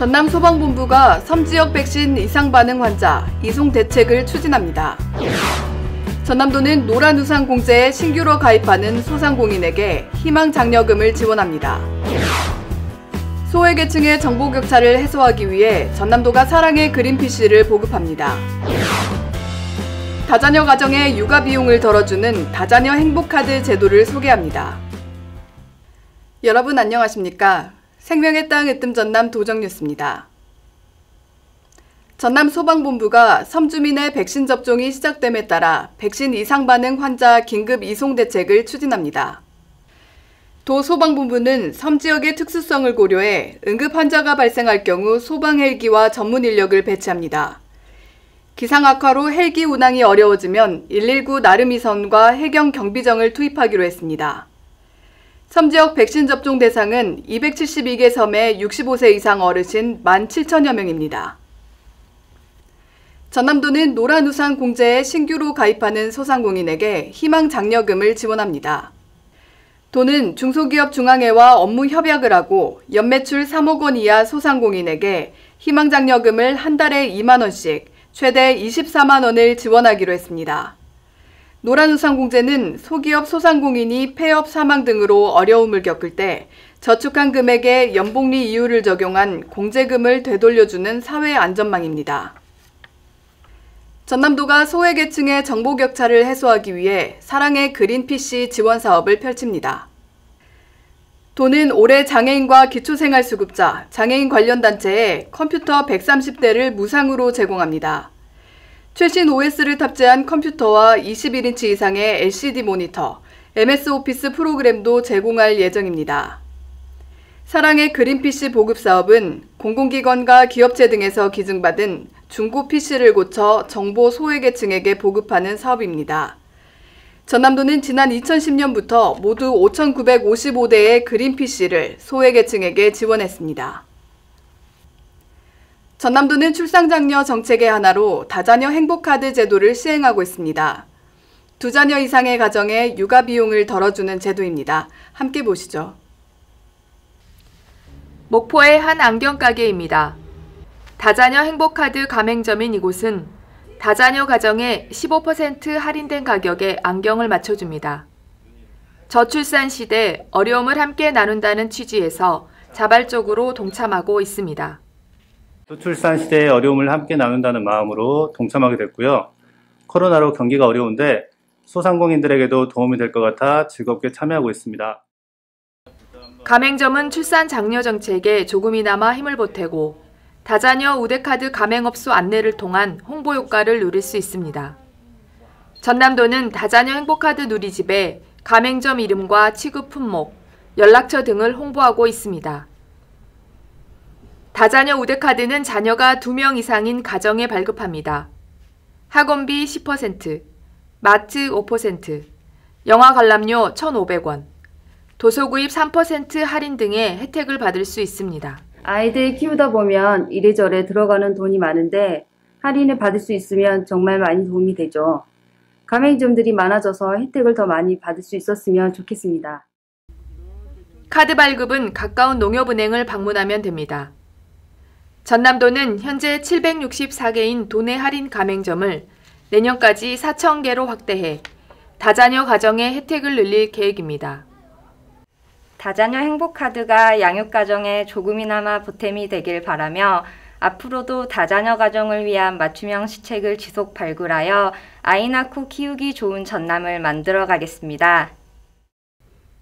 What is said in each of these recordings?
전남소방본부가 섬지역 백신 이상 반응 환자 이송 대책을 추진합니다. 전남도는 노란우산 공제에 신규로 가입하는 소상공인에게 희망장려금을 지원합니다. 소외계층의 정보격차를 해소하기 위해 전남도가 사랑의 그린피쉬를 보급합니다. 다자녀 가정의 육아 비용을 덜어주는 다자녀 행복카드 제도를 소개합니다. 여러분 안녕하십니까? 생명의 땅 으뜸 전남 도정뉴스입니다. 전남 소방본부가 섬주민의 백신 접종이 시작됨에 따라 백신 이상 반응 환자 긴급 이송 대책을 추진합니다. 도 소방본부는 섬 지역의 특수성을 고려해 응급 환자가 발생할 경우 소방 헬기와 전문 인력을 배치합니다. 기상 악화로 헬기 운항이 어려워지면 119 나름이선과 해경 경비정을 투입하기로 했습니다. 섬 지역 백신 접종 대상은 272개 섬의 65세 이상 어르신 17,000여 명입니다. 전남도는 노란우산 공제에 신규로 가입하는 소상공인에게 희망장려금을 지원합니다. 도는 중소기업 중앙회와 업무 협약을 하고 연매출 3억 원 이하 소상공인에게 희망장려금을 한 달에 2만 원씩 최대 24만 원을 지원하기로 했습니다. 노란우산 공제는 소기업 소상공인이 폐업 사망 등으로 어려움을 겪을 때 저축한 금액에 연복리 이율을 적용한 공제금을 되돌려주는 사회 안전망입니다. 전남도가 소외계층의 정보격차를 해소하기 위해 사랑의 그린피쉬 지원 사업을 펼칩니다. 도는 올해 장애인과 기초생활수급자, 장애인 관련 단체에 컴퓨터 130대를 무상으로 제공합니다. 최신 OS를 탑재한 컴퓨터와 21인치 이상의 LCD 모니터, MS 오피스 프로그램도 제공할 예정입니다. 사랑의 그린피쉬 보급 사업은 공공기관과 기업체 등에서 기증받은 중고 PC를 고쳐 정보 소외계층에게 보급하는 사업입니다. 전남도는 지난 2010년부터 모두 5,955대의 그린피쉬를 소외계층에게 지원했습니다. 전남도는 출산장려 정책의 하나로 다자녀 행복카드 제도를 시행하고 있습니다. 2자녀 이상의 가정의 육아 비용을 덜어주는 제도입니다. 함께 보시죠. 목포의 한 안경가게입니다. 다자녀 행복카드 가맹점인 이곳은 다자녀 가정에 15% 할인된 가격에 안경을 맞춰줍니다. 저출산 시대 어려움을 함께 나눈다는 취지에서 자발적으로 동참하고 있습니다. 저출산 시대의 어려움을 함께 나눈다는 마음으로 동참하게 됐고요. 코로나로 경기가 어려운데 소상공인들에게도 도움이 될 것 같아 즐겁게 참여하고 있습니다. 가맹점은 출산 장려 정책에 조금이나마 힘을 보태고 다자녀 우대카드 가맹업소 안내를 통한 홍보 효과를 누릴 수 있습니다. 전남도는 다자녀 행복카드 누리집에 가맹점 이름과 취급 품목, 연락처 등을 홍보하고 있습니다. 다자녀 우대카드는 자녀가 2명 이상인 가정에 발급합니다. 학원비 10%, 마트 5%, 영화 관람료 1,500원, 도서구입 3% 할인 등의 혜택을 받을 수 있습니다. 아이들 키우다 보면 이래저래 들어가는 돈이 많은데 할인을 받을 수 있으면 정말 많이 도움이 되죠. 가맹점들이 많아져서 혜택을 더 많이 받을 수 있었으면 좋겠습니다. 카드 발급은 가까운 농협은행을 방문하면 됩니다. 전남도는 현재 764개인 도내 할인 가맹점을 내년까지 4,000개로 확대해 다자녀 가정의 혜택을 늘릴 계획입니다. 다자녀 행복카드가 양육가정에 조금이나마 보탬이 되길 바라며 앞으로도 다자녀 가정을 위한 맞춤형 시책을 지속 발굴하여 아이 낳고 키우기 좋은 전남을 만들어 가겠습니다.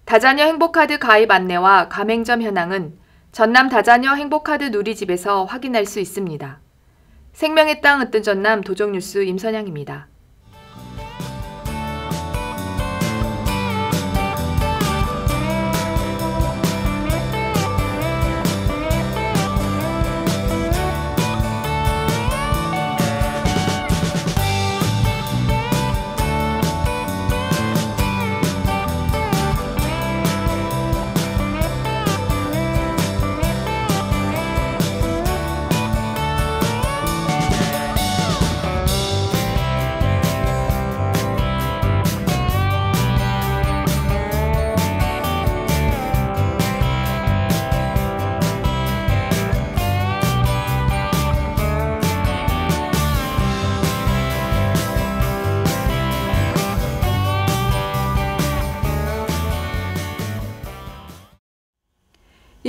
다자녀 행복카드 가입 안내와 가맹점 현황은 전남 다자녀 행복카드 누리집에서 확인할 수 있습니다. 생명의 땅 으뜸 전남 도정뉴스 임선양입니다.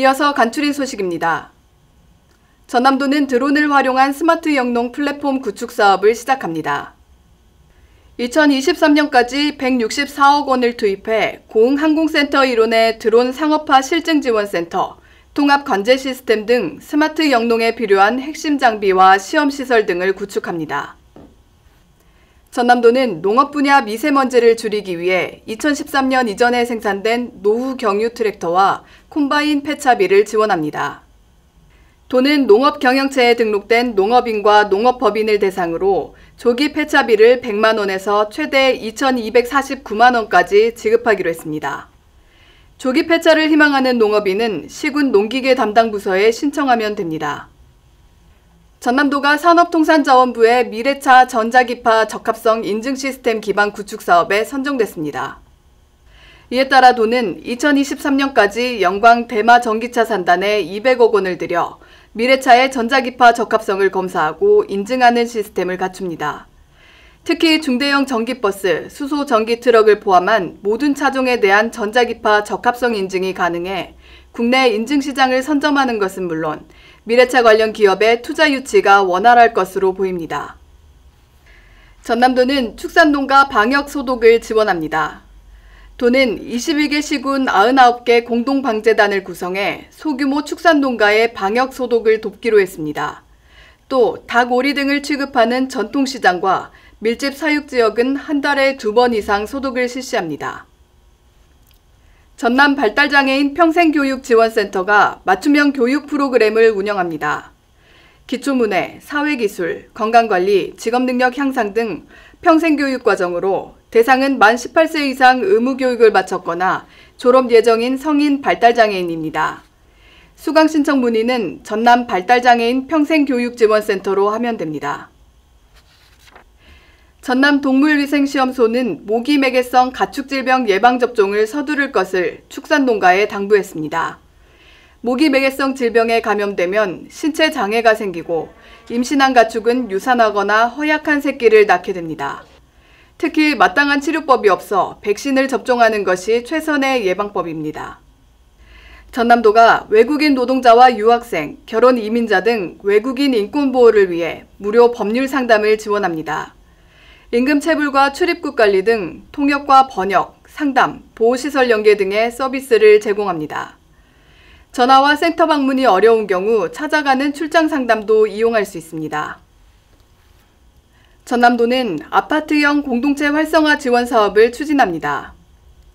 이어서 간추린 소식입니다. 전남도는 드론을 활용한 스마트 영농 플랫폼 구축 사업을 시작합니다. 2023년까지 164억 원을 투입해 고흥항공센터 일원의 드론 상업화 실증지원센터, 통합 관제 시스템 등 스마트 영농에 필요한 핵심 장비와 시험시설 등을 구축합니다. 전남도는 농업 분야 미세먼지를 줄이기 위해 2013년 이전에 생산된 노후 경유 트랙터와 콤바인 폐차비를 지원합니다. 도는 농업 경영체에 등록된 농업인과 농업법인을 대상으로 조기 폐차비를 100만 원에서 최대 2,249만 원까지 지급하기로 했습니다. 조기 폐차를 희망하는 농업인은 시군 농기계 담당 부서에 신청하면 됩니다. 전남도가 산업통상자원부의 미래차 전자기파 적합성 인증 시스템 기반 구축 사업에 선정됐습니다. 이에 따라 도는 2023년까지 영광 대마 전기차 산단에 200억 원을 들여 미래차의 전자기파 적합성을 검사하고 인증하는 시스템을 갖춥니다. 특히 중대형 전기버스, 수소 전기 트럭을 포함한 모든 차종에 대한 전자기파 적합성 인증이 가능해 국내 인증시장을 선점하는 것은 물론 미래차 관련 기업의 투자 유치가 원활할 것으로 보입니다. 전남도는 축산농가 방역 소독을 지원합니다. 도는 21개 시군 99개 공동방재단을 구성해 소규모 축산농가의 방역 소독을 돕기로 했습니다. 또 닭, 오리 등을 취급하는 전통시장과 밀집 사육지역은 한 달에 2번 이상 소독을 실시합니다. 전남 발달장애인 평생교육지원센터가 맞춤형 교육 프로그램을 운영합니다. 기초문해, 사회기술, 건강관리, 직업능력 향상 등 평생교육 과정으로 대상은 만 18세 이상 의무교육을 마쳤거나 졸업 예정인 성인 발달장애인입니다. 수강 신청 문의는 전남 발달장애인 평생교육지원센터로 하면 됩니다. 전남 동물위생시험소는 모기매개성 가축질병 예방접종을 서두를 것을 축산농가에 당부했습니다. 모기매개성 질병에 감염되면 신체 장애가 생기고 임신한 가축은 유산하거나 허약한 새끼를 낳게 됩니다. 특히 마땅한 치료법이 없어 백신을 접종하는 것이 최선의 예방법입니다. 전남도가 외국인 노동자와 유학생, 결혼 이민자 등 외국인 인권보호를 위해 무료 법률 상담을 지원합니다. 임금체불과 출입국 관리 등 통역과 번역, 상담, 보호시설 연계 등의 서비스를 제공합니다. 전화와 센터 방문이 어려운 경우 찾아가는 출장 상담도 이용할 수 있습니다. 전남도는 아파트형 공동체 활성화 지원 사업을 추진합니다.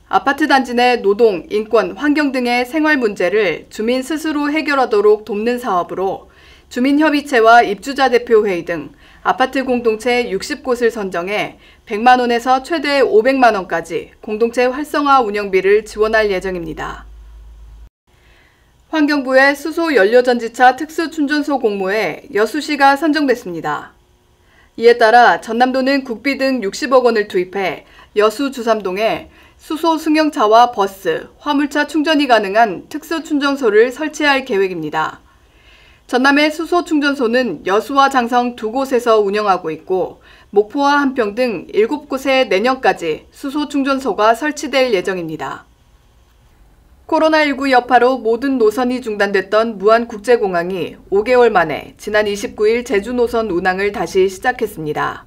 아파트 단지 내 노동, 인권, 환경 등의 생활 문제를 주민 스스로 해결하도록 돕는 사업으로 주민협의체와 입주자 대표회의 등 아파트 공동체 60곳을 선정해 100만 원에서 최대 500만 원까지 공동체 활성화 운영비를 지원할 예정입니다. 환경부의 수소 연료전지차 특수충전소 공모에 여수시가 선정됐습니다. 이에 따라 전남도는 국비 등 60억 원을 투입해 여수 주삼동에 수소 승용차와 버스, 화물차 충전이 가능한 특수충전소를 설치할 계획입니다. 전남의 수소 충전소는 여수와 장성 2곳에서 운영하고 있고 목포와 한평 등 7곳에 내년까지 수소 충전소가 설치될 예정입니다. 코로나19 여파로 모든 노선이 중단됐던 무안국제공항이 5개월 만에 지난 29일 제주 노선 운항을 다시 시작했습니다.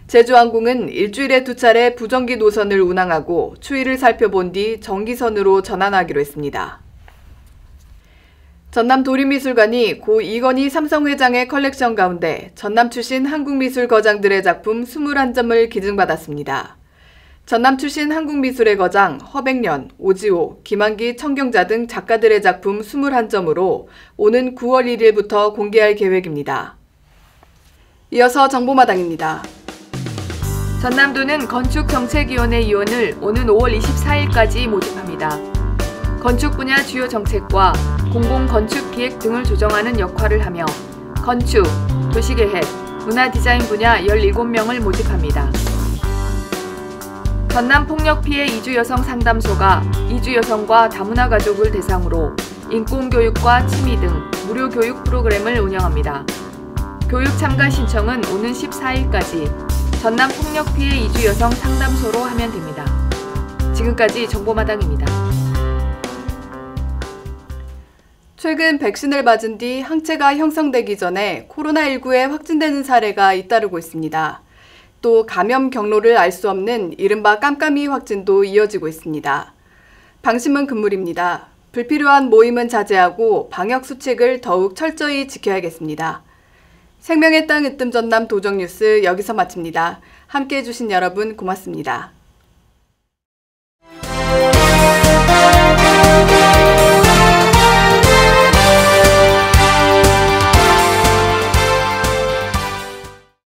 제주항공은 일주일에 2차례 부정기 노선을 운항하고 추이를 살펴본 뒤 정기선으로 전환하기로 했습니다. 전남도립미술관이 고 이건희 삼성회장의 컬렉션 가운데 전남 출신 한국미술 거장들의 작품 21점을 기증받았습니다. 전남 출신 한국미술의 거장 허백년, 오지호, 김한기, 청경자 등 작가들의 작품 21점으로 오는 9월 1일부터 공개할 계획입니다. 이어서 정보마당입니다. 전남도는 건축정책위원회 위원을 오는 5월 24일까지 모집합니다. 건축 분야 주요 정책과 공공건축기획 등을 조정하는 역할을 하며 건축, 도시계획, 문화디자인 분야 17명을 모집합니다. 전남폭력피해 이주여성 상담소가 이주여성과 다문화 가족을 대상으로 인권교육과 취미 등 무료 교육 프로그램을 운영합니다. 교육 참가 신청은 오는 14일까지 전남폭력피해 이주여성 상담소로 하면 됩니다. 지금까지 정보마당입니다. 최근 백신을 맞은 뒤 항체가 형성되기 전에 코로나19에 확진되는 사례가 잇따르고 있습니다. 또 감염 경로를 알 수 없는 이른바 깜깜이 확진도 이어지고 있습니다. 방심은 금물입니다. 불필요한 모임은 자제하고 방역 수칙을 더욱 철저히 지켜야겠습니다. 생명의 땅 으뜸 전남 도정뉴스 여기서 마칩니다. 함께해 주신 여러분 고맙습니다.